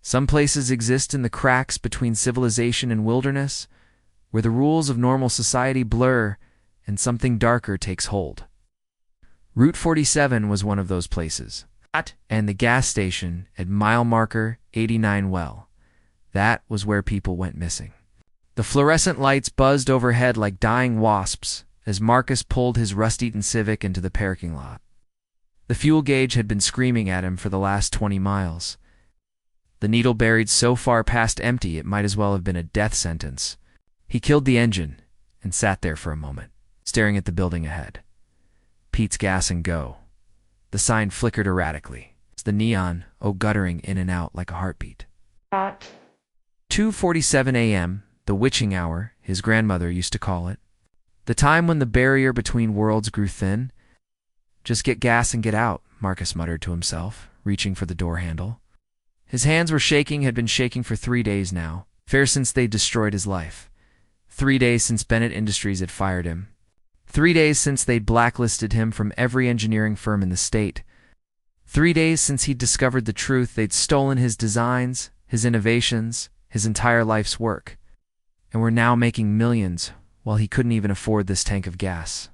Some places exist in the cracks between civilization and wilderness, where the rules of normal society blur and something darker takes hold. Route 47 was one of those places, and the gas station at mile marker 89 well. That was where people went missing. The fluorescent lights buzzed overhead like dying wasps as Marcus pulled his rust-eaten Civic into the parking lot. The fuel gauge had been screaming at him for the last 20 miles. The needle buried so far past empty it might as well have been a death sentence. He killed the engine and sat there for a moment, staring at the building ahead. Pete's Gas and Go. The sign flickered erratically, the neon guttering in and out like a heartbeat. 2:47 a.m., the witching hour, his grandmother used to call it. The time when the barrier between worlds grew thin. Just get gas and get out, Marcus muttered to himself, reaching for the door handle. His hands were shaking, had been shaking for 3 days now, fair since they'd destroyed his life. 3 days since Bennett Industries had fired him. 3 days since they'd blacklisted him from every engineering firm in the state. 3 days since he'd discovered the truth. They'd stolen his designs, his innovations, his entire life's work, and were now making millions while he couldn't even afford this tank of gas.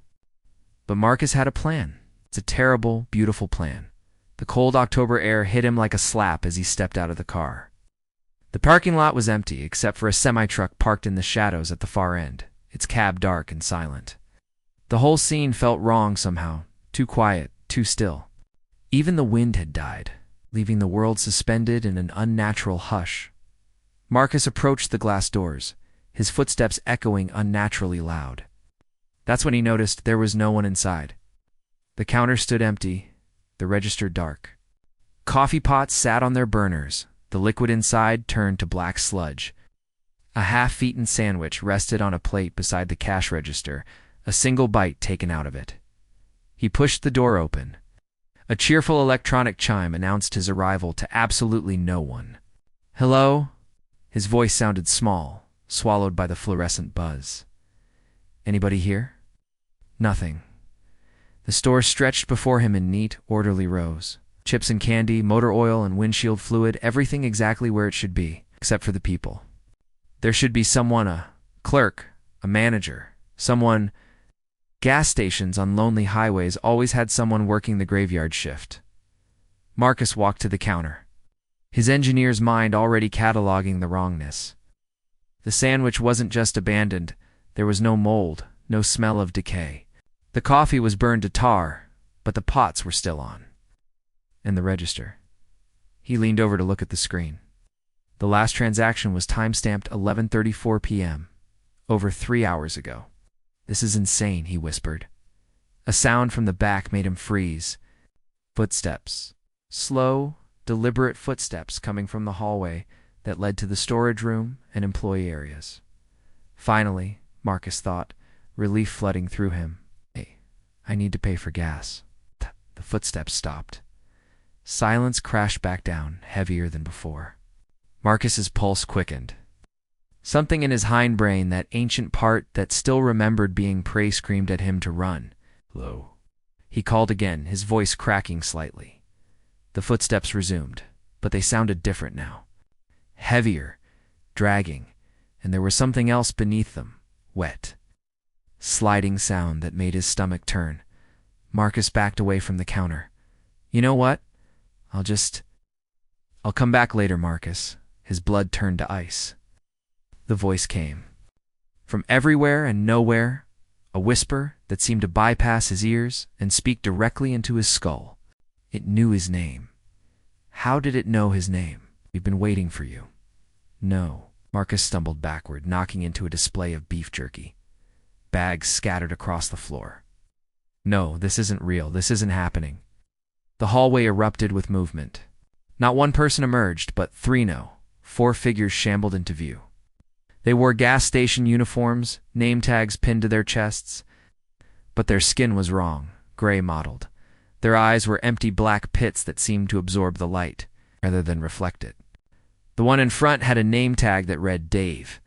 But Marcus had a plan. It's a terrible, beautiful plan. The cold October air hit him like a slap as he stepped out of the car. The parking lot was empty except for a semi-truck parked in the shadows at the far end, its cab dark and silent. The whole scene felt wrong somehow, too quiet, too still. Even the wind had died, leaving the world suspended in an unnatural hush. Marcus approached the glass doors, his footsteps echoing unnaturally loud. That's when he noticed there was no one inside. The counter stood empty, the register dark. Coffee pots sat on their burners, the liquid inside turned to black sludge. A half-eaten sandwich rested on a plate beside the cash register, a single bite taken out of it. He pushed the door open. A cheerful electronic chime announced his arrival to absolutely no one. "Hello?" His voice sounded small, swallowed by the fluorescent buzz. "Anybody here?" Nothing. The store stretched before him in neat, orderly rows. Chips and candy, motor oil and windshield fluid, everything exactly where it should be, except for the people. There should be someone, a clerk, a manager, someone. Gas stations on lonely highways always had someone working the graveyard shift. Marcus walked to the counter, his engineer's mind already cataloging the wrongness. The sandwich wasn't just abandoned. There was no mold, no smell of decay. The coffee was burned to tar, but the pots were still on. And the register. He leaned over to look at the screen. The last transaction was time-stamped 11:34 p.m., over 3 hours ago. "This is insane," he whispered. A sound from the back made him freeze. Footsteps. Slow, deliberate footsteps coming from the hallway that led to the storage room and employee areas. Finally, Marcus thought, relief flooding through him. "Hey, I need to pay for gas." The footsteps stopped. Silence crashed back down, heavier than before. Marcus's pulse quickened. Something in his hindbrain, that ancient part that still remembered being prey, screamed at him to run. "Hello?" He called again, his voice cracking slightly. The footsteps resumed, but they sounded different now. Heavier, dragging, and there was something else beneath them, wet. Sliding sound that made his stomach turn. Marcus backed away from the counter. "You know what? I'll come back later, Marcus." His blood turned to ice. The voice came. From everywhere and nowhere, a whisper that seemed to bypass his ears and speak directly into his skull. It knew his name. How did it know his name? "We've been waiting for you." "No." Marcus stumbled backward, knocking into a display of beef jerky. Bags scattered across the floor. "No, this isn't real. This isn't happening." The hallway erupted with movement. Not one person emerged, but 4 figures shambled into view. They wore gas station uniforms, name tags pinned to their chests. But their skin was wrong, gray mottled. Their eyes were empty black pits that seemed to absorb the light, rather than reflect it. The one in front had a name tag that read Dave.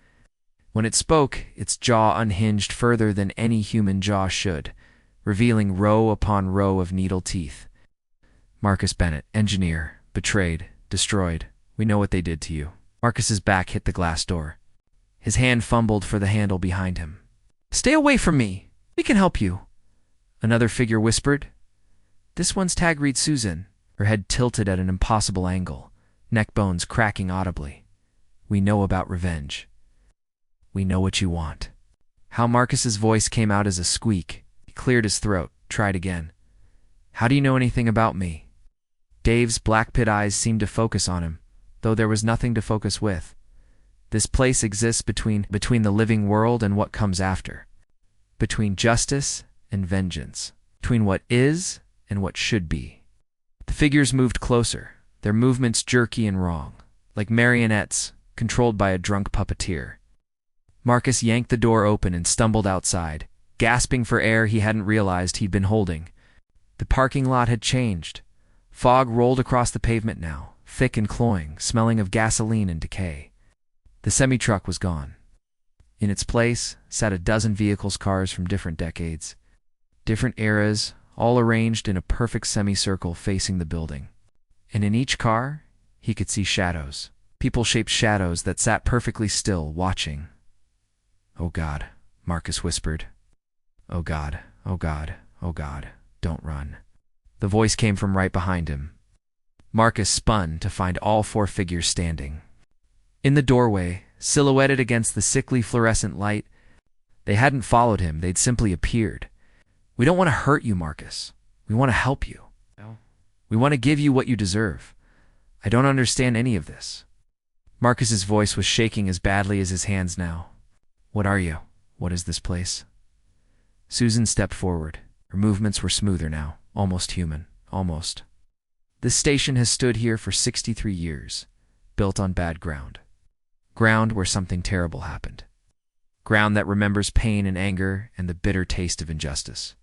When it spoke, its jaw unhinged further than any human jaw should, revealing row upon row of needle teeth. Marcus Bennett, engineer, betrayed, destroyed, We know what they did to you. Marcus's back hit the glass door. His hand fumbled for the handle behind him. Stay away from me. We can help you. Another figure whispered. This one's tag reads Susan, her head tilted at an impossible angle, neck bones cracking audibly. We know about revenge. We know what you want. How Marcus's voice came out as a squeak. He cleared his throat, tried again. How do you know anything about me? Dave's black pit eyes seemed to focus on him, though there was nothing to focus with. This place exists between the living world and what comes after. Between justice and vengeance. Between what is and what should be. The figures moved closer, their movements jerky and wrong, like marionettes controlled by a drunk puppeteer. Marcus yanked the door open and stumbled outside, gasping for air he hadn't realized he'd been holding. The parking lot had changed. Fog rolled across the pavement now, thick and cloying, smelling of gasoline and decay. The semi-truck was gone. In its place sat a dozen vehicles, cars from different decades, different eras, all arranged in a perfect semicircle facing the building. And in each car, he could see shadows, people-shaped shadows that sat perfectly still, watching. Oh God, Marcus whispered. Oh God, oh God, oh God, don't run. The voice came from right behind him. Marcus spun to find all four figures standing. In the doorway, silhouetted against the sickly fluorescent light, they hadn't followed him, they'd simply appeared. We don't want to hurt you, Marcus. We want to help you. No. We want to give you what you deserve. I don't understand any of this. Marcus's voice was shaking as badly as his hands now. What are you? What is this place? Susan stepped forward. Her movements were smoother now, almost human, almost. This station has stood here for 63 years, built on bad ground. Ground where something terrible happened. Ground that remembers pain and anger and the bitter taste of injustice.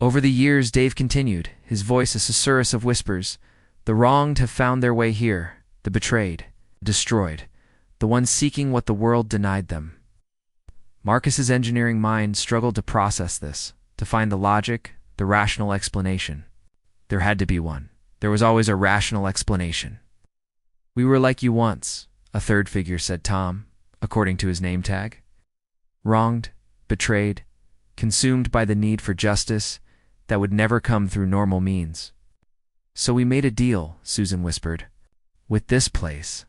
Over the years, Dave continued, his voice a susurrus of whispers. The wronged have found their way here, the betrayed, destroyed, the ones seeking what the world denied them. Marcus's engineering mind struggled to process this, to find the logic, the rational explanation. There had to be one. There was always a rational explanation. We were like you once, a third figure said Tom, according to his name tag. Wronged, betrayed, consumed by the need for justice that would never come through normal means. So we made a deal, Susan whispered. With this place,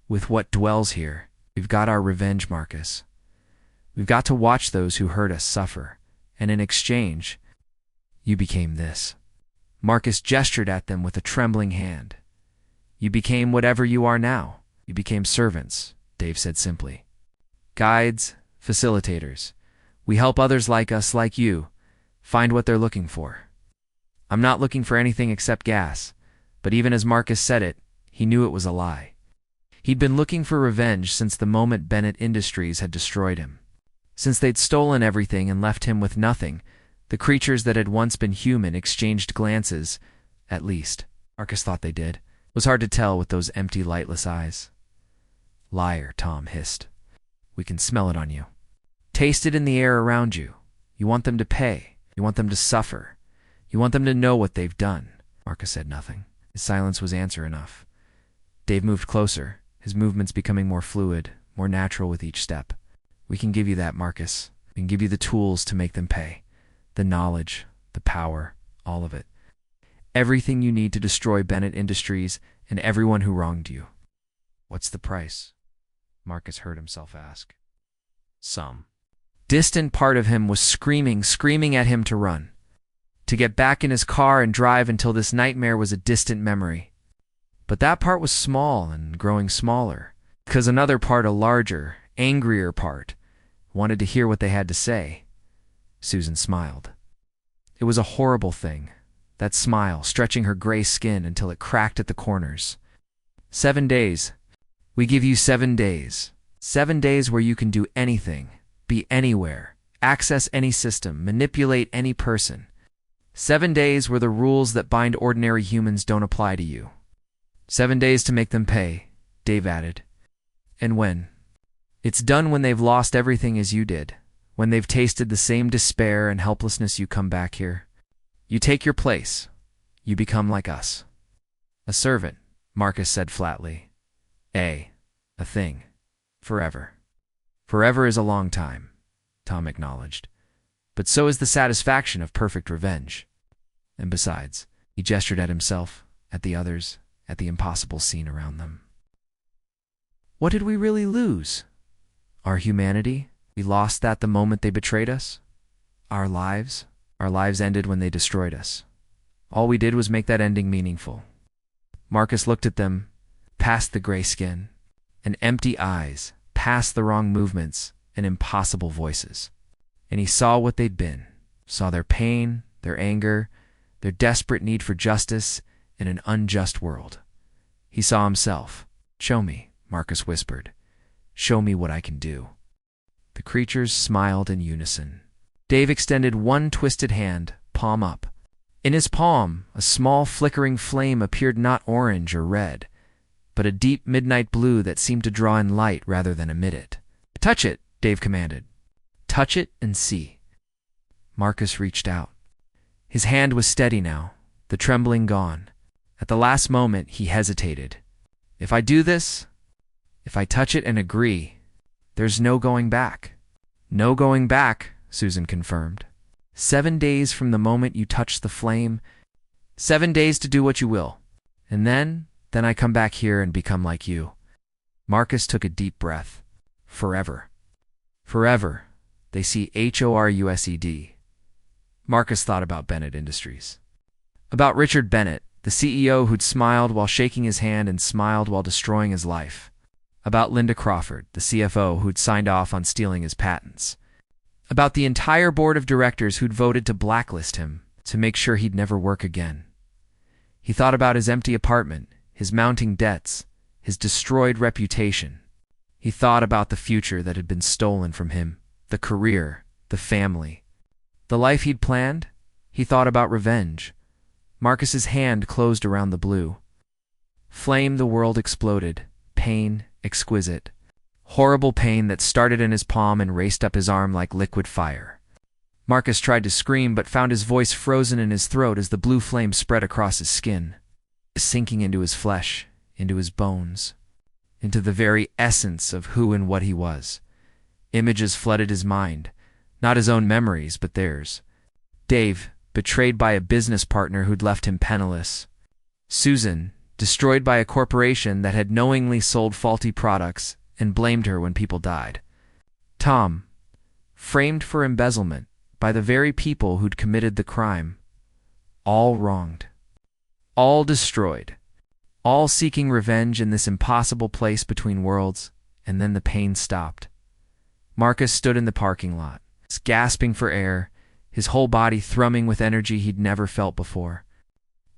with what dwells here, we've got our revenge, Marcus. We've got to watch those who hurt us suffer, and in exchange, you became this. Marcus gestured at them with a trembling hand. You became whatever you are now. You became servants, Dave said simply. Guides, facilitators. We help others like us, like you, find what they're looking for. I'm not looking for anything except gas, but even as Marcus said it, he knew it was a lie. He'd been looking for revenge since the moment Bennett Industries had destroyed him. Since they'd stolen everything and left him with nothing, the creatures that had once been human exchanged glances, at least. Marcus thought they did. It was hard to tell with those empty, lightless eyes. Liar, Tom hissed. We can smell it on you. Taste it in the air around you. You want them to pay. You want them to suffer. You want them to know what they've done. Marcus said nothing. His silence was answer enough. Dave moved closer, his movements becoming more fluid, more natural with each step. We can give you that, Marcus. We can give you the tools to make them pay. The knowledge, the power, all of it. Everything you need to destroy Bennett Industries and everyone who wronged you. What's the price? Marcus heard himself ask. Some. Distant part of him was screaming at him to run. To get back in his car and drive until this nightmare was a distant memory. But that part was small and growing smaller, because another part, a larger, angrier part, wanted to hear what they had to say. Susan smiled. It was a horrible thing, that smile stretching her gray skin until it cracked at the corners. 7 days. We give you 7 days. 7 days where you can do anything, be anywhere, access any system, manipulate any person. 7 days where the rules that bind ordinary humans don't apply to you. 7 days to make them pay, Dave added. And when? It's done when they've lost everything as you did, when they've tasted the same despair and helplessness. You come back here. You take your place. You become like us. A servant, Marcus said flatly. A thing. Forever. Forever is a long time, Tom acknowledged. But so is the satisfaction of perfect revenge. And besides, he gestured at himself, at the others, at the impossible scene around them. What did we really lose? Our humanity? We lost that the moment they betrayed us? Our lives? Our lives ended when they destroyed us. All we did was make that ending meaningful. Marcus looked at them, past the gray skin, and empty eyes, past the wrong movements and impossible voices. And he saw what they'd been, saw their pain, their anger, their desperate need for justice in an unjust world. He saw himself. "Show me," Marcus whispered. "Show me what I can do." The creatures smiled in unison. Dave extended one twisted hand, palm up. In his palm, a small flickering flame appeared, not orange or red, but a deep midnight blue that seemed to draw in light rather than emit it. "Touch it," Dave commanded. "Touch it and see." Marcus reached out. His hand was steady now, the trembling gone. At the last moment, he hesitated. "If I do this, if I touch it and agree, there's no going back." "No going back," Susan confirmed. 7 days from the moment you touch the flame, 7 days to do what you will. And then I come back here and become like you." Marcus took a deep breath. Forever. Forever. They see HORRIFYING. Marcus thought about Bennett Industries. About Richard Bennett, the CEO who'd smiled while shaking his hand and smiled while destroying his life. About Linda Crawford, the CFO who'd signed off on stealing his patents. About the entire board of directors who'd voted to blacklist him, to make sure he'd never work again. He thought about his empty apartment, his mounting debts, his destroyed reputation. He thought about the future that had been stolen from him, the career, the family. The life he'd planned? He thought about revenge. Marcus's hand closed around the blue. Flame, the world exploded. Pain, exquisite. Horrible pain that started in his palm and raced up his arm like liquid fire. Marcus tried to scream but found his voice frozen in his throat as the blue flame spread across his skin, sinking into his flesh, into his bones, into the very essence of who and what he was. Images flooded his mind, not his own memories, but theirs. Dave, betrayed by a business partner who'd left him penniless. Susan, destroyed by a corporation that had knowingly sold faulty products and blamed her when people died. Tom, framed for embezzlement by the very people who'd committed the crime. All wronged. All destroyed. All seeking revenge in this impossible place between worlds, and then the pain stopped. Marcus stood in the parking lot, gasping for air, his whole body thrumming with energy he'd never felt before.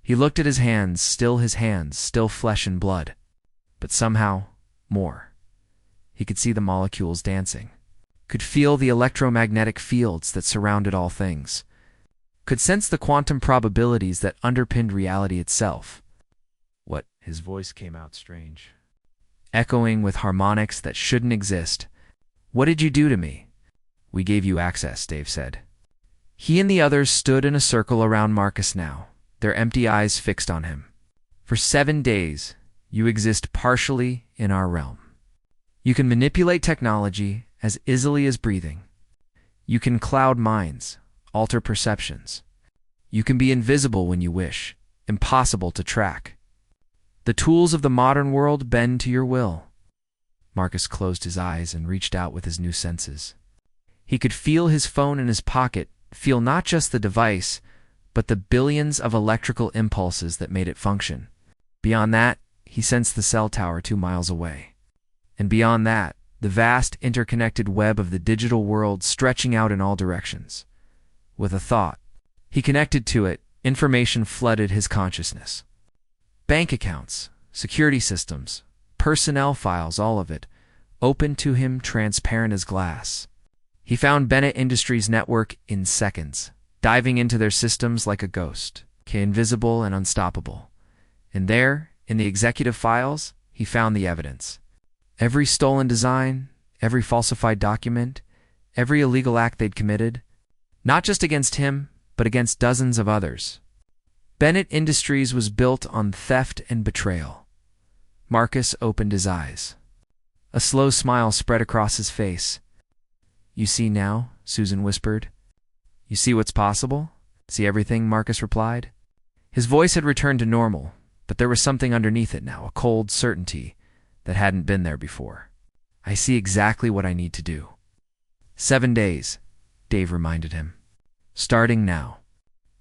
He looked at his hands, still flesh and blood, but somehow more. He could see the molecules dancing, could feel the electromagnetic fields that surrounded all things, could sense the quantum probabilities that underpinned reality itself. What? His voice came out strange, echoing with harmonics that shouldn't exist. "What did you do to me?" "We gave you access," Dave said. He and the others stood in a circle around Marcus now, their empty eyes fixed on him. "For 7 days, you exist partially in our realm. You can manipulate technology as easily as breathing. You can cloud minds, alter perceptions. You can be invisible when you wish, impossible to track. The tools of the modern world bend to your will." Marcus closed his eyes and reached out with his new senses. He could feel his phone in his pocket, feel not just the device, but the billions of electrical impulses that made it function. Beyond that, he sensed the cell tower 2 miles away. And beyond that, the vast interconnected web of the digital world stretching out in all directions. With a thought, he connected to it. Information flooded his consciousness. Bank accounts, security systems, personnel files, all of it, open to him, transparent as glass. He found Bennett Industries' network in seconds, diving into their systems like a ghost, invisible and unstoppable. And there, in the executive files, he found the evidence. Every stolen design, every falsified document, every illegal act they'd committed, not just against him, but against dozens of others. Bennett Industries was built on theft and betrayal. Marcus opened his eyes. A slow smile spread across his face. "You see now?" Susan whispered. "You see what's possible?" "See everything," Marcus replied. His voice had returned to normal, but there was something underneath it now, a cold certainty that hadn't been there before. "I see exactly what I need to do." 7 days, Dave reminded him. "Starting now."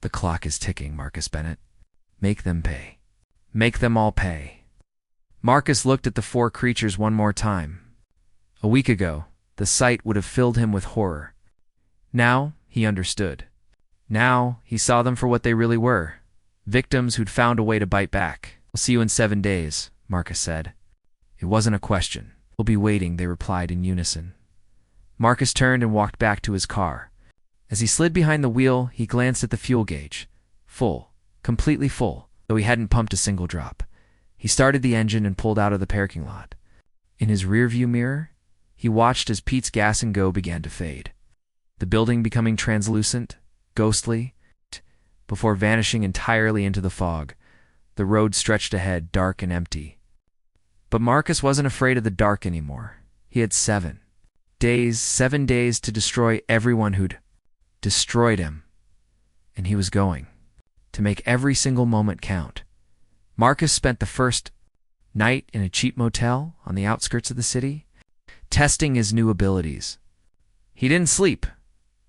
"The clock is ticking, Marcus Bennett. Make them pay. Make them all pay." Marcus looked at the 4 creatures one more time. A week ago, the sight would have filled him with horror. Now, he understood. Now, he saw them for what they really were. Victims who'd found a way to bite back. "I'll see you in 7 days, Marcus said. It wasn't a question. "We'll be waiting," they replied in unison. Marcus turned and walked back to his car. As he slid behind the wheel, he glanced at the fuel gauge. Full. Completely full, though he hadn't pumped a single drop. He started the engine and pulled out of the parking lot. In his rearview mirror, he watched as Pete's gas and go began to fade. The building becoming translucent, ghostly, before vanishing entirely into the fog. The road stretched ahead, dark and empty. But Marcus wasn't afraid of the dark anymore. He had 7 days to destroy everyone who'd destroyed him. And he was going to make every single moment count. Marcus spent the first night in a cheap motel on the outskirts of the city, testing his new abilities. He didn't sleep.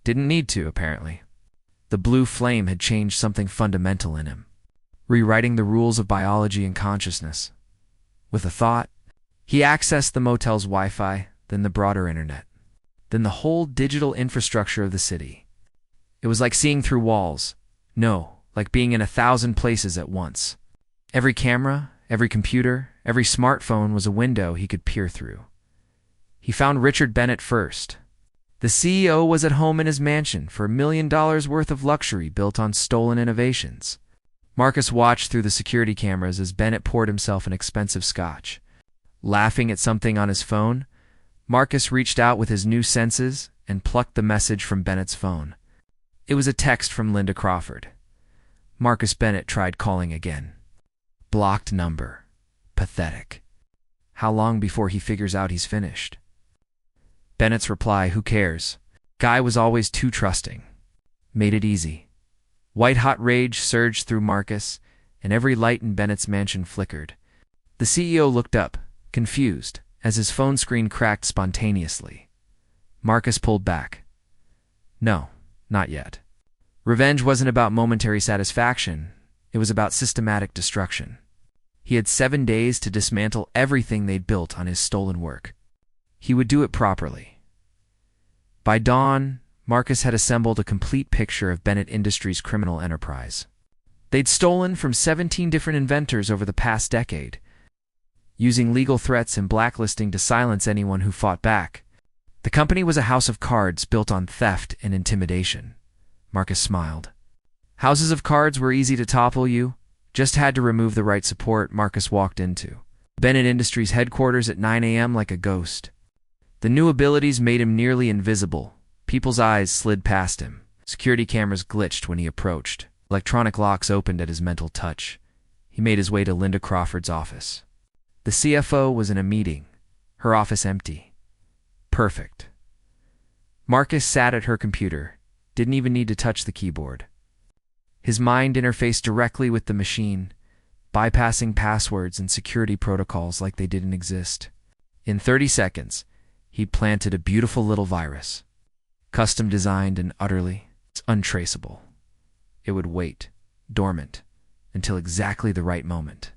Didn't need to, apparently. The blue flame had changed something fundamental in him, rewriting the rules of biology and consciousness. With a thought, he accessed the motel's Wi-Fi, then the broader internet, then the whole digital infrastructure of the city. It was like seeing through walls. No, like being in 1,000 places at once. Every camera, every computer, every smartphone was a window he could peer through. He found Richard Bennett first. The CEO was at home in his mansion for $1 million worth of luxury built on stolen innovations. Marcus watched through the security cameras as Bennett poured himself an expensive scotch. Laughing at something on his phone, Marcus reached out with his new senses and plucked the message from Bennett's phone. It was a text from Linda Crawford. Marcus Bennett tried calling again. Blocked number. Pathetic. How long before he figures out he's finished? Bennett's reply, "Who cares?" Guy was always too trusting. Made it easy. White-hot rage surged through Marcus, and every light in Bennett's mansion flickered. The CEO looked up, confused, as his phone screen cracked spontaneously. Marcus pulled back. No, not yet. Revenge wasn't about momentary satisfaction. It was about systematic destruction. He had 7 days to dismantle everything they'd built on his stolen work. He would do it properly. By dawn, Marcus had assembled a complete picture of Bennett Industries' criminal enterprise. They'd stolen from 17 different inventors over the past decade, using legal threats and blacklisting to silence anyone who fought back. The company was a house of cards built on theft and intimidation. Marcus smiled. Houses of cards were easy to topple. You just had to remove the right support. Marcus walked into Bennett Industries headquarters at 9 a.m. like a ghost. The new abilities made him nearly invisible. People's eyes slid past him. Security cameras glitched when he approached. Electronic locks opened at his mental touch. He made his way to Linda Crawford's office. The CFO was in a meeting, her office empty. Perfect. Marcus sat at her computer, didn't even need to touch the keyboard. His mind interfaced directly with the machine, bypassing passwords and security protocols like they didn't exist. In 30 seconds, he'd planted a beautiful little virus, custom designed and utterly untraceable. It would wait, dormant, until exactly the right moment.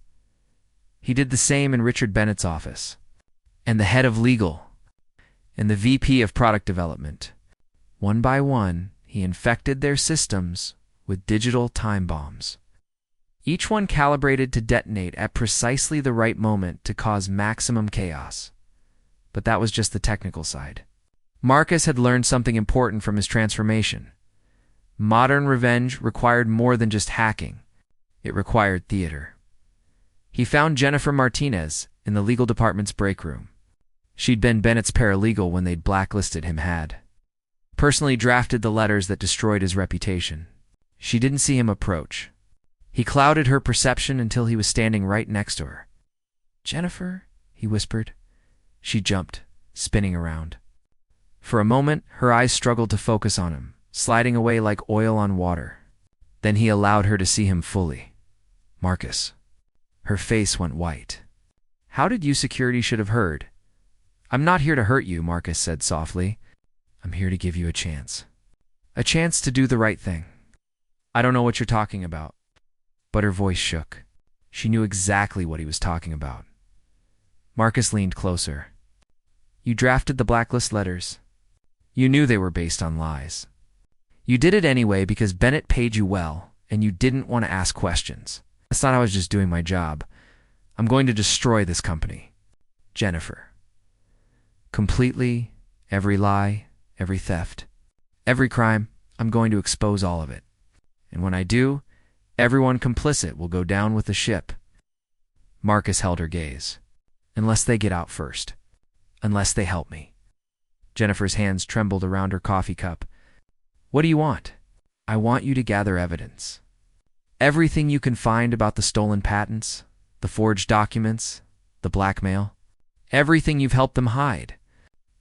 He did the same in Richard Bennett's office, and the head of legal, and the VP of product development. One by one, he infected their systems with digital time bombs. Each one calibrated to detonate at precisely the right moment to cause maximum chaos. But that was just the technical side. Marcus had learned something important from his transformation. Modern revenge required more than just hacking. It required theater. He found Jennifer Martinez in the legal department's break room. She'd been Bennett's paralegal when they'd blacklisted him, had personally drafted the letters that destroyed his reputation. She didn't see him approach. He clouded her perception until he was standing right next to her. "Jennifer?" he whispered. She jumped, spinning around. For a moment, her eyes struggled to focus on him, sliding away like oil on water. Then he allowed her to see him fully. "Marcus." Her face went white. "How did you security should have heard?" "I'm not here to hurt you," Marcus said softly. "I'm here to give you a chance. A chance to do the right thing." "I don't know what you're talking about." But her voice shook. She knew exactly what he was talking about. Marcus leaned closer. "You drafted the blacklist letters. You knew they were based on lies. You did it anyway because Bennett paid you well, and you didn't want to ask questions. That's not how I was just doing my job. I'm going to destroy this company. Jennifer. Completely, every lie, every theft, every crime, I'm going to expose all of it. And when I do, everyone complicit will go down with the ship." Marcus held her gaze. "Unless they get out first. Unless they help me." Jennifer's hands trembled around her coffee cup. "What do you want?" "I want you to gather evidence. Everything you can find about the stolen patents, the forged documents, the blackmail, everything you've helped them hide.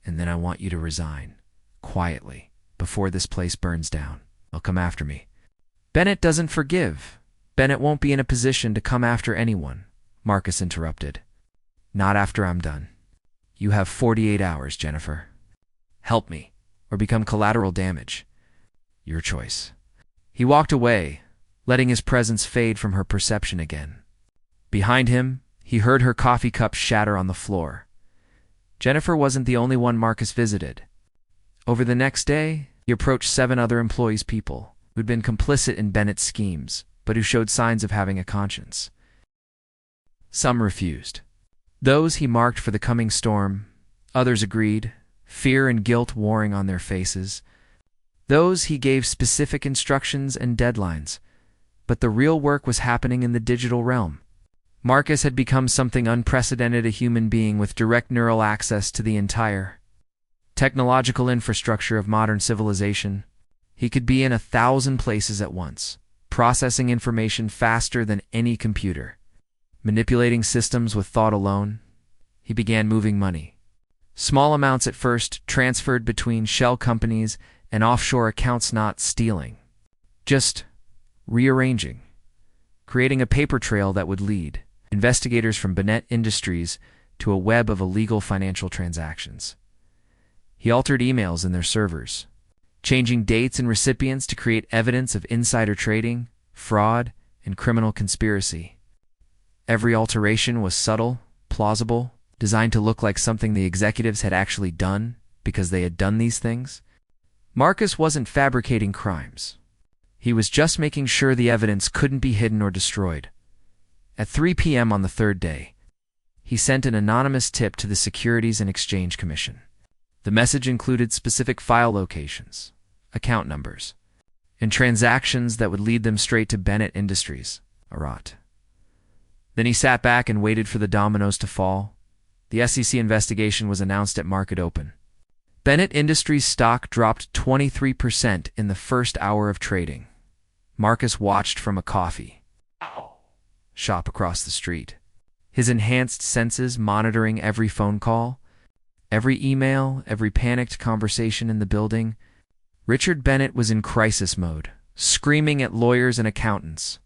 And then I want you to resign, quietly, before this place burns down. They'll come after me." "Bennett doesn't forgive. Bennett won't be in a position to come after anyone," Marcus interrupted. "Not after I'm done. You have 48 hours, Jennifer. Help me, or become collateral damage. Your choice." He walked away, letting his presence fade from her perception again. Behind him, he heard her coffee cup shatter on the floor. Jennifer wasn't the only one Marcus visited. Over the next day, he approached 7 other employees' people who'd been complicit in Bennett's schemes, but who showed signs of having a conscience. Some refused. Those he marked for the coming storm, others agreed, fear and guilt warring on their faces. Those he gave specific instructions and deadlines, but the real work was happening in the digital realm. Marcus had become something unprecedented, a human being with direct neural access to the entire technological infrastructure of modern civilization. He could be in 1,000 places at once, processing information faster than any computer. Manipulating systems with thought alone, he began moving money. Small amounts at first, transferred between shell companies and offshore accounts, not stealing. Just rearranging, creating a paper trail that would lead investigators from Bennett Industries to a web of illegal financial transactions. He altered emails in their servers, changing dates and recipients to create evidence of insider trading, fraud, and criminal conspiracy. Every alteration was subtle, plausible, designed to look like something the executives had actually done because they had done these things. Marcus wasn't fabricating crimes. He was just making sure the evidence couldn't be hidden or destroyed. At 3 p.m. on the 3rd day, he sent an anonymous tip to the Securities and Exchange Commission. The message included specific file locations, account numbers, and transactions that would lead them straight to Bennett Industries, Arat. Then he sat back and waited for the dominoes to fall. The SEC investigation was announced at market open. Bennett Industries stock dropped 23% in the first hour of trading. Marcus watched from a coffee shop across the street, his enhanced senses monitoring every phone call, every email, every panicked conversation in the building. Richard Bennett was in crisis mode, screaming at lawyers and accountants.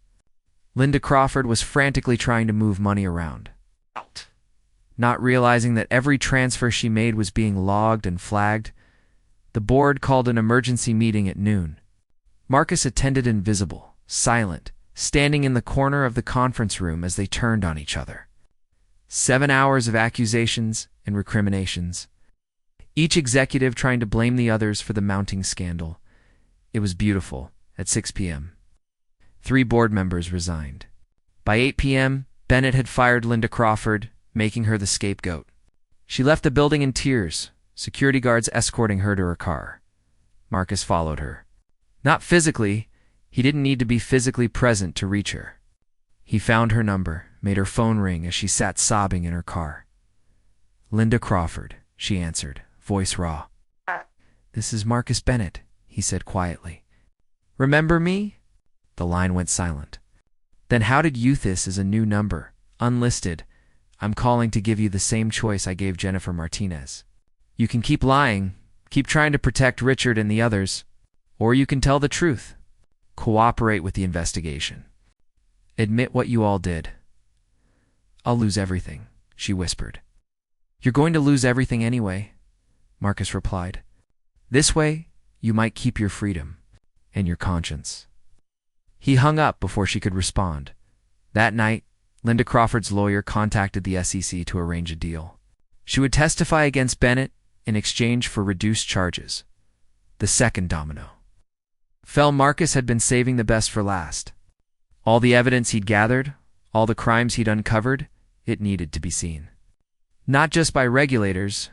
Linda Crawford was frantically trying to move money around, not realizing that every transfer she made was being logged and flagged. The board called an emergency meeting at noon. Marcus attended invisible, silent, standing in the corner of the conference room as they turned on each other. 7 hours of accusations and recriminations, each executive trying to blame the others for the mounting scandal. It was beautiful. At 6 p.m., 3 board members resigned. By 8 p.m., Bennett had fired Linda Crawford, making her the scapegoat. She left the building in tears, security guards escorting her to her car. Marcus followed her. Not physically. He didn't need to be physically present to reach her. He found her number, made her phone ring as she sat sobbing in her car. "Linda Crawford," she answered, voice raw. "This is Marcus Bennett," he said quietly. "Remember me?" The line went silent. "Then how did you? This is a new number, unlisted. I'm calling to give you the same choice I gave Jennifer Martinez. You can keep lying, keep trying to protect Richard and the others, or you can tell the truth. Cooperate with the investigation. Admit what you all did. I'll lose everything, she whispered. You're going to lose everything anyway, Marcus replied. This way, you might keep your freedom and your conscience. He hung up before she could respond. That night, Linda Crawford's lawyer contacted the SEC to arrange a deal. She would testify against Bennett in exchange for reduced charges. The second domino fell. Marcus had been saving the best for last. All the evidence he'd gathered, all the crimes he'd uncovered, it needed to be seen. Not just by regulators,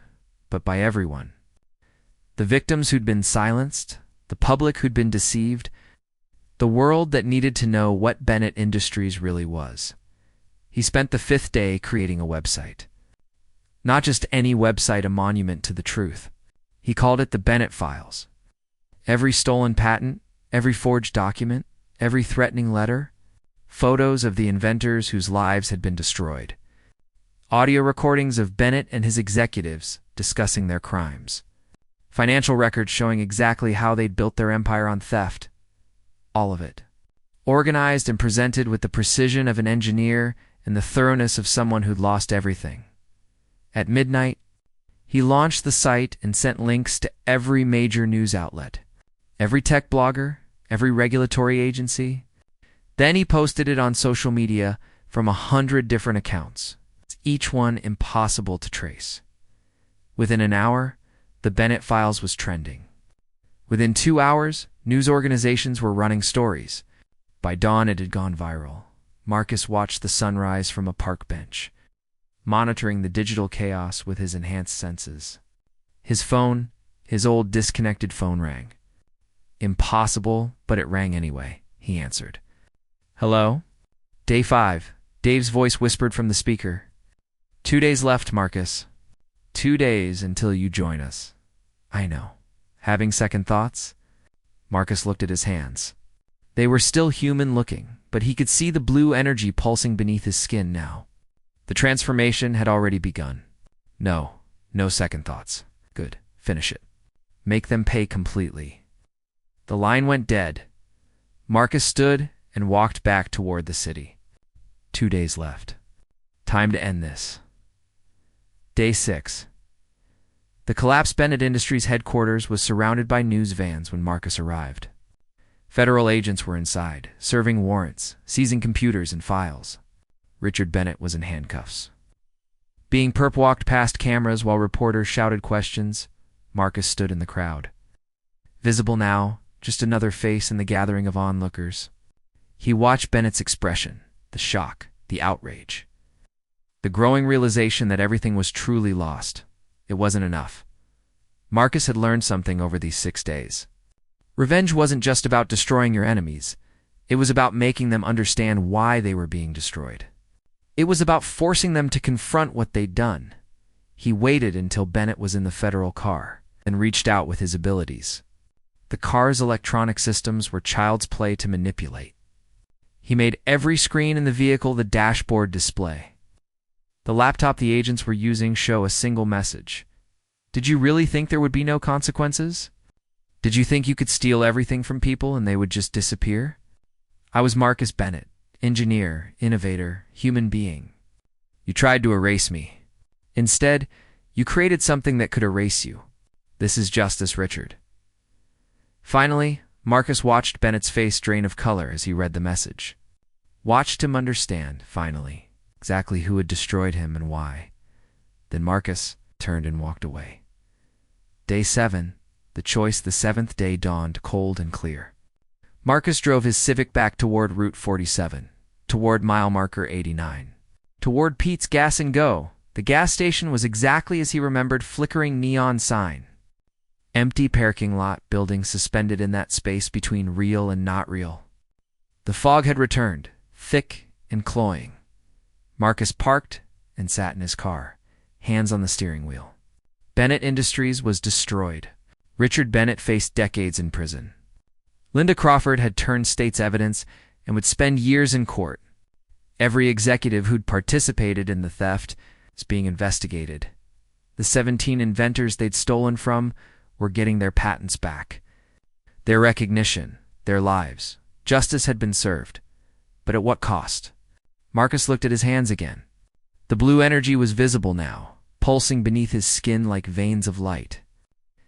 but by everyone. The victims who'd been silenced, the public who'd been deceived, the world that needed to know what Bennett Industries really was. He spent the 5th day creating a website. Not just any website, a monument to the truth. He called it the Bennett Files. Every stolen patent, every forged document, every threatening letter, photos of the inventors whose lives had been destroyed. Audio recordings of Bennett and his executives discussing their crimes. Financial records showing exactly how they'd built their empire on theft. All of it. Organized and presented with the precision of an engineer and the thoroughness of someone who'd lost everything. At midnight, he launched the site and sent links to every major news outlet, every tech blogger, every regulatory agency. Then he posted it on social media from 100 different accounts, each one impossible to trace. Within an hour, the Bennett Files was trending. Within 2 hours, news organizations were running stories. By dawn, it had gone viral. Marcus watched the sunrise from a park bench, monitoring the digital chaos with his enhanced senses. His phone, his old disconnected phone, rang. Impossible, but it rang anyway, he answered. Hello? Day 5, Dave's voice whispered from the speaker. 2 days left, Marcus. 2 days until you join us. I know. Having second thoughts? Marcus looked at his hands. They were still human-looking, but he could see the blue energy pulsing beneath his skin now. The transformation had already begun. No second thoughts. Good. Finish it. Make them pay completely. The line went dead. Marcus stood and walked back toward the city. 2 days left. Time to end this. Day 6. The collapsed Bennett Industries headquarters was surrounded by news vans when Marcus arrived. Federal agents were inside, serving warrants, seizing computers and files. Richard Bennett was in handcuffs. Being perp-walked past cameras while reporters shouted questions, Marcus stood in the crowd. Visible now, just another face in the gathering of onlookers. He watched Bennett's expression, the shock, the outrage. The growing realization that everything was truly lost. It wasn't enough. Marcus had learned something over these 6 days. Revenge wasn't just about destroying your enemies. It was about making them understand why they were being destroyed. It was about forcing them to confront what they'd done. He waited until Bennett was in the federal car and reached out with his abilities. The car's electronic systems were child's play to manipulate. He made every screen in the vehicle the dashboard display. The laptop the agents were using show a single message. Did you really think there would be no consequences? Did you think you could steal everything from people and they would just disappear? I was Marcus Bennett, engineer, innovator, human being. You tried to erase me. Instead, you created something that could erase you. This is justice, Richard. Finally, Marcus watched Bennett's face drain of color as he read the message. Watched him understand, finally, exactly who had destroyed him and why. Then Marcus turned and walked away. Day 7, the choice, the 7th day, dawned cold and clear. Marcus drove his Civic back toward Route 47, toward mile marker 89, toward Pete's Gas and Go. The gas station was exactly as he remembered, flickering neon sign. Empty parking lot, buildings suspended in that space between real and not real. The fog had returned, thick and cloying. Marcus parked and sat in his car, hands on the steering wheel. Bennett Industries was destroyed. Richard Bennett faced decades in prison. Linda Crawford had turned state's evidence and would spend years in court. Every executive who'd participated in the theft is being investigated. The 17 inventors they'd stolen from were getting their patents back. Their recognition, their lives. Justice had been served. But at what cost? Marcus looked at his hands again. The blue energy was visible now, pulsing beneath his skin like veins of light.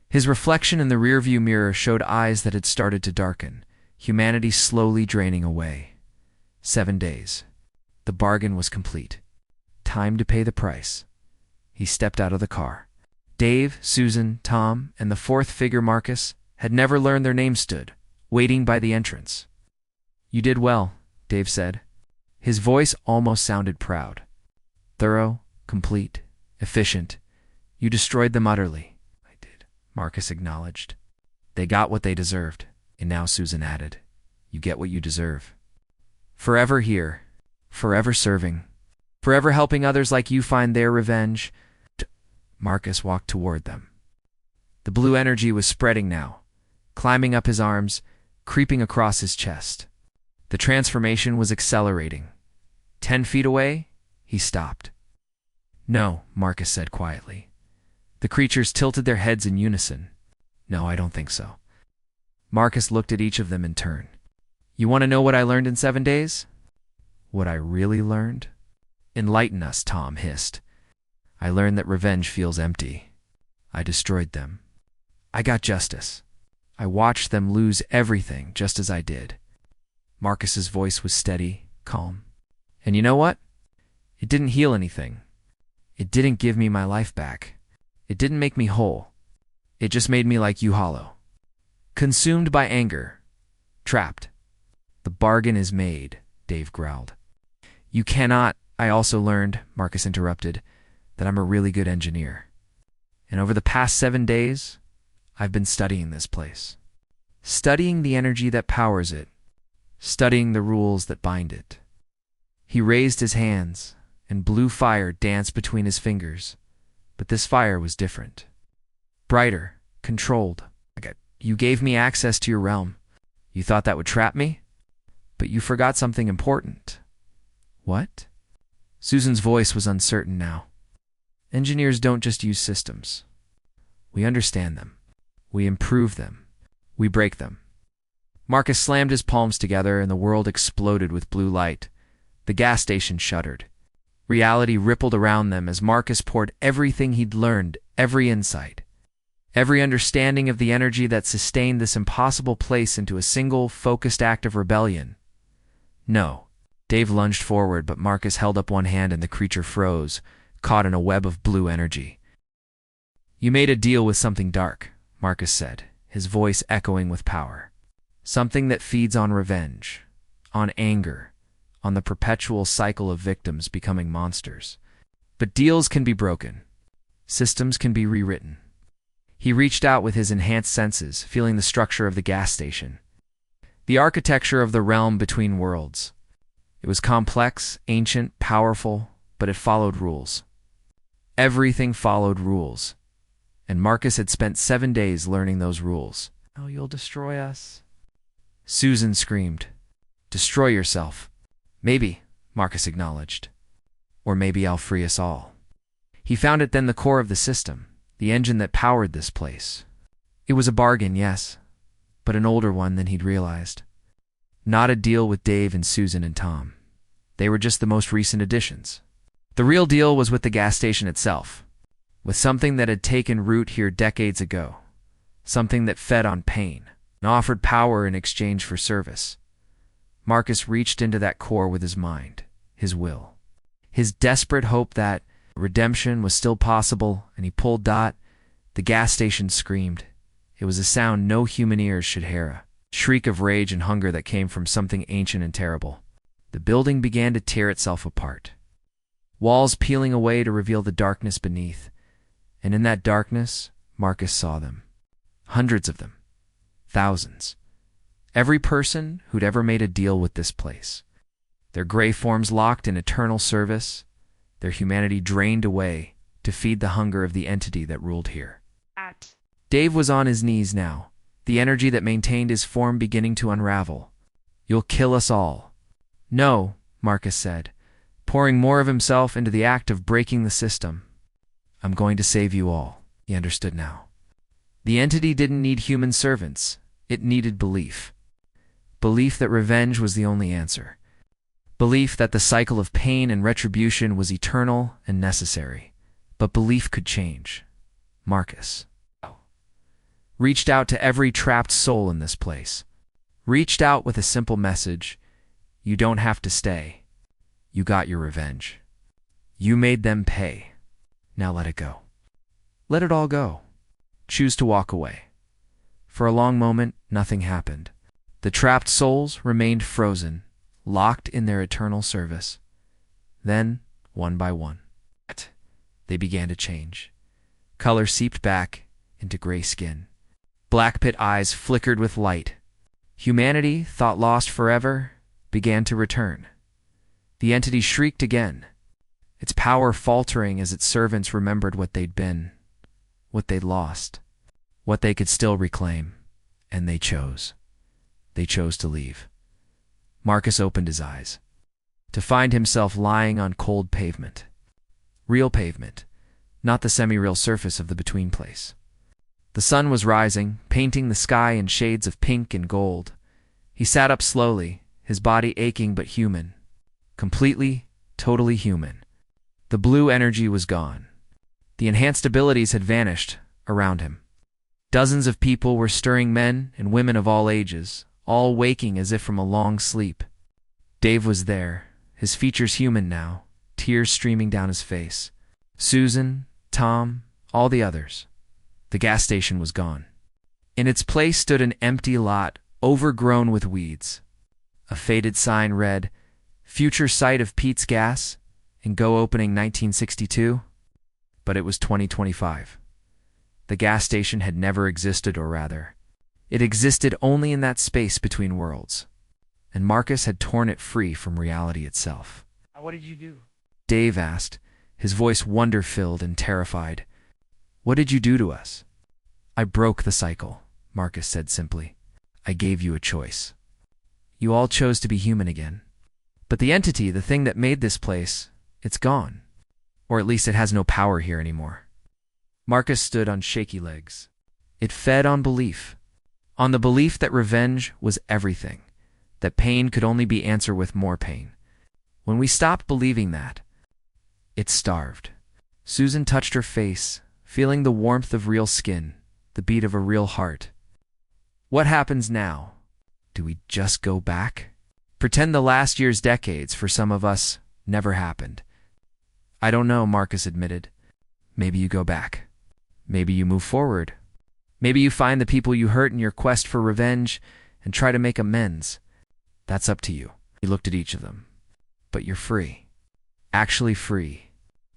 His reflection in the rearview mirror showed eyes that had started to darken, humanity slowly draining away. 7 days. The bargain was complete. Time to pay the price. He stepped out of the car. Dave, Susan, Tom, and the fourth figure, Marcus, had never learned their names, stood, waiting by the entrance. "You did well," Dave said. His voice almost sounded proud. "Thorough, complete, efficient. You destroyed them utterly." "I did," Marcus acknowledged. "They got what they deserved." And now Susan added, "You get what you deserve. Forever here, forever serving, forever helping others like you find their revenge." Marcus walked toward them. The blue energy was spreading now, climbing up his arms, creeping across his chest. The transformation was accelerating. 10 feet away, he stopped. "No," Marcus said quietly. The creatures tilted their heads in unison. "No, I don't think so." Marcus looked at each of them in turn. "You want to know what I learned in 7 days?" "What I really learned?" "Enlighten us," Tom hissed. "I learned that revenge feels empty. I destroyed them. I got justice. I watched them lose everything just as I did." Marcus's voice was steady, calm. "And you know what? It didn't heal anything. It didn't give me my life back. It didn't make me whole. It just made me like you, hollow. Consumed by anger. Trapped." "The bargain is made," Dave growled. "You cannot—" "I also learned," Marcus interrupted, "that I'm a really good engineer. And over the past 7 days, I've been studying this place. Studying the energy that powers it. Studying the rules that bind it." He raised his hands, and blue fire danced between his fingers. But this fire was different. Brighter, controlled. "You gave me access to your realm. You thought that would trap me? But you forgot something important." "What?" Susan's voice was uncertain now. "Engineers don't just use systems. We understand them. We improve them. We break them." Marcus slammed his palms together, and the world exploded with blue light. The gas station shuddered. Reality rippled around them as Marcus poured everything he'd learned, every insight, every understanding of the energy that sustained this impossible place into a single, focused act of rebellion. "No." Dave lunged forward, but Marcus held up one hand and the creature froze, caught in a web of blue energy. "You made a deal with something dark," Marcus said, his voice echoing with power. "Something that feeds on revenge, on anger, on the perpetual cycle of victims becoming monsters. But deals can be broken. Systems can be rewritten." He reached out with his enhanced senses, feeling the structure of the gas station. The architecture of the realm between worlds. It was complex, ancient, powerful, but it followed rules. Everything followed rules. And Marcus had spent 7 days learning those rules. "Oh, you'll destroy us." Susan screamed. "Destroy yourself." "Maybe," Marcus acknowledged. "Or maybe I'll free us all." He found it then, the core of the system, the engine that powered this place. It was a bargain, yes, but an older one than he'd realized. Not a deal with Dave and Susan and Tom. They were just the most recent additions. The real deal was with the gas station itself, with something that had taken root here decades ago, something that fed on pain and offered power in exchange for service. Marcus reached into that core with his mind, his will, his desperate hope that redemption was still possible, and he pulled Dot. The gas station screamed. It was a sound no human ears should hear, a shriek of rage and hunger that came from something ancient and terrible. The building began to tear itself apart, walls peeling away to reveal the darkness beneath. And in that darkness, Marcus saw them. Hundreds of them. Thousands. Every person who'd ever made a deal with this place. Their gray forms locked in eternal service, their humanity drained away to feed the hunger of the entity that ruled here. Dave was on his knees now, the energy that maintained his form beginning to unravel. "You'll kill us all." "No," Marcus said, pouring more of himself into the act of breaking the system. I'm going to save you all, he understood now. The entity didn't need human servants. It needed belief. Belief that revenge was the only answer. Belief that the cycle of pain and retribution was eternal and necessary. But belief could change. Marcus reached out to every trapped soul in this place. Reached out with a simple message: you don't have to stay. You got your revenge. You made them pay. Now let it go. Let it all go. Choose to walk away. For a long moment, nothing happened. The trapped souls remained frozen, locked in their eternal service. Then, one by one, they began to change. Color seeped back into gray skin. Black pit eyes flickered with light. Humanity, thought lost forever, began to return. The entity shrieked again, its power faltering as its servants remembered what they'd been, what they'd lost, what they could still reclaim. And they chose. They chose to leave. Marcus opened his eyes, to find himself lying on cold pavement. Real pavement, not the semi-real surface of the between place. The sun was rising, painting the sky in shades of pink and gold. He sat up slowly, his body aching but human. Completely, totally human. The blue energy was gone. The enhanced abilities had vanished around him. Dozens of people were stirring, men and women of all ages, all waking as if from a long sleep. Dave was there, his features human now, tears streaming down his face. Susan, Tom, all the others. The gas station was gone. In its place stood an empty lot, overgrown with weeds. A faded sign read, "Future site of Pete's Gas, and go opening 1962." But it was 2025. The gas station had never existed, or rather, it existed only in that space between worlds. And Marcus had torn it free from reality itself. What did you do? Dave asked, his voice wonder-filled and terrified. What did you do to us? I broke the cycle, Marcus said simply. I gave you a choice. You all chose to be human again. But the entity, the thing that made this place, it's gone. Or at least it has no power here anymore. Marcus stood on shaky legs. It fed on belief. On the belief that revenge was everything. That pain could only be answered with more pain. When we stopped believing that, it starved. Susan touched her face, feeling the warmth of real skin, the beat of a real heart. What happens now? Do we just go back? Pretend the last year's decades, for some of us, never happened. I don't know, Marcus admitted. Maybe you go back. Maybe you move forward. Maybe you find the people you hurt in your quest for revenge and try to make amends. That's up to you. He looked at each of them. But you're free. Actually free.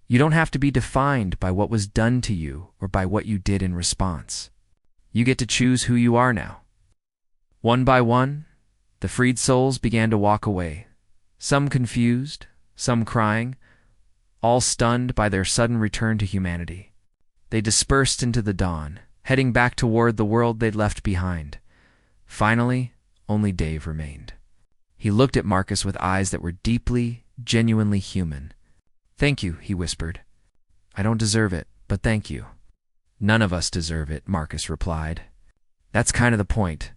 You don't have to be defined by what was done to you or by what you did in response. You get to choose who you are now. One by one, the freed souls began to walk away, some confused, some crying, all stunned by their sudden return to humanity. They dispersed into the dawn, heading back toward the world they'd left behind. Finally, only Dave remained. He looked at Marcus with eyes that were deeply, genuinely human. Thank you, he whispered. I don't deserve it, but thank you. None of us deserve it, Marcus replied. That's kind of the point.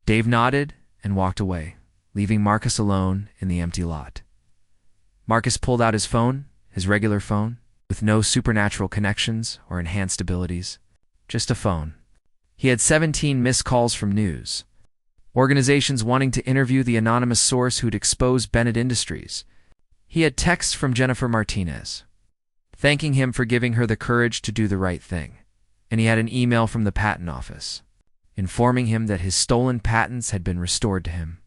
Dave nodded and walked away, leaving Marcus alone in the empty lot. Marcus pulled out his phone, his regular phone, with no supernatural connections or enhanced abilities. Just a phone. He had 17 missed calls from news. Organizations wanting to interview the anonymous source who'd exposed Bennett Industries. He had texts from Jennifer Martinez, thanking him for giving her the courage to do the right thing. And he had an email from the patent office, informing him that his stolen patents had been restored to him,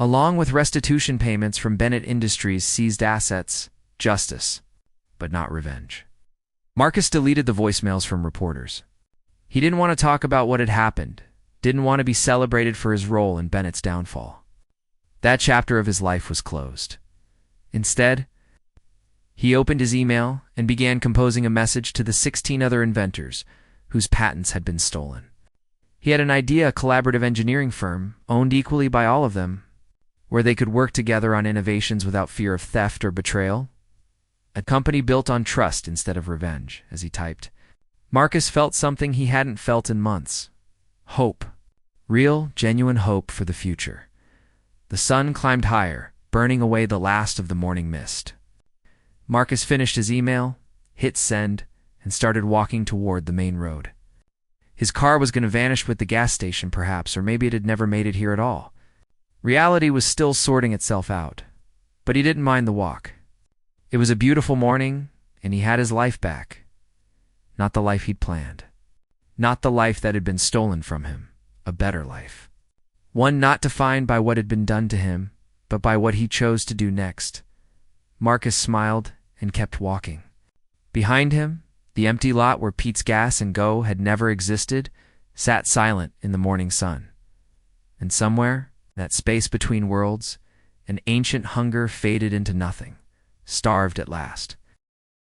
along with restitution payments from Bennett Industries' seized assets, justice, but not revenge. Marcus deleted the voicemails from reporters. He didn't want to talk about what had happened, didn't want to be celebrated for his role in Bennett's downfall. That chapter of his life was closed. Instead, he opened his email and began composing a message to the 16 other inventors whose patents had been stolen. He had an idea a collaborative engineering firm, owned equally by all of them, where they could work together on innovations without fear of theft or betrayal. A company built on trust instead of revenge, as he typed. Marcus felt something he hadn't felt in months. Hope. Real, genuine hope for the future. The sun climbed higher, burning away the last of the morning mist. Marcus finished his email, hit send, and started walking toward the main road. His car was going to vanish with the gas station, perhaps, or maybe it had never made it here at all. Reality was still sorting itself out, but he didn't mind the walk. It was a beautiful morning, and he had his life back. Not the life he'd planned. Not the life that had been stolen from him. A better life. One not defined by what had been done to him, but by what he chose to do next. Marcus smiled and kept walking. Behind him, the empty lot where Pete's Gas and Go had never existed sat silent in the morning sun. And somewhere, that space between worlds, an ancient hunger faded into nothing, starved at last.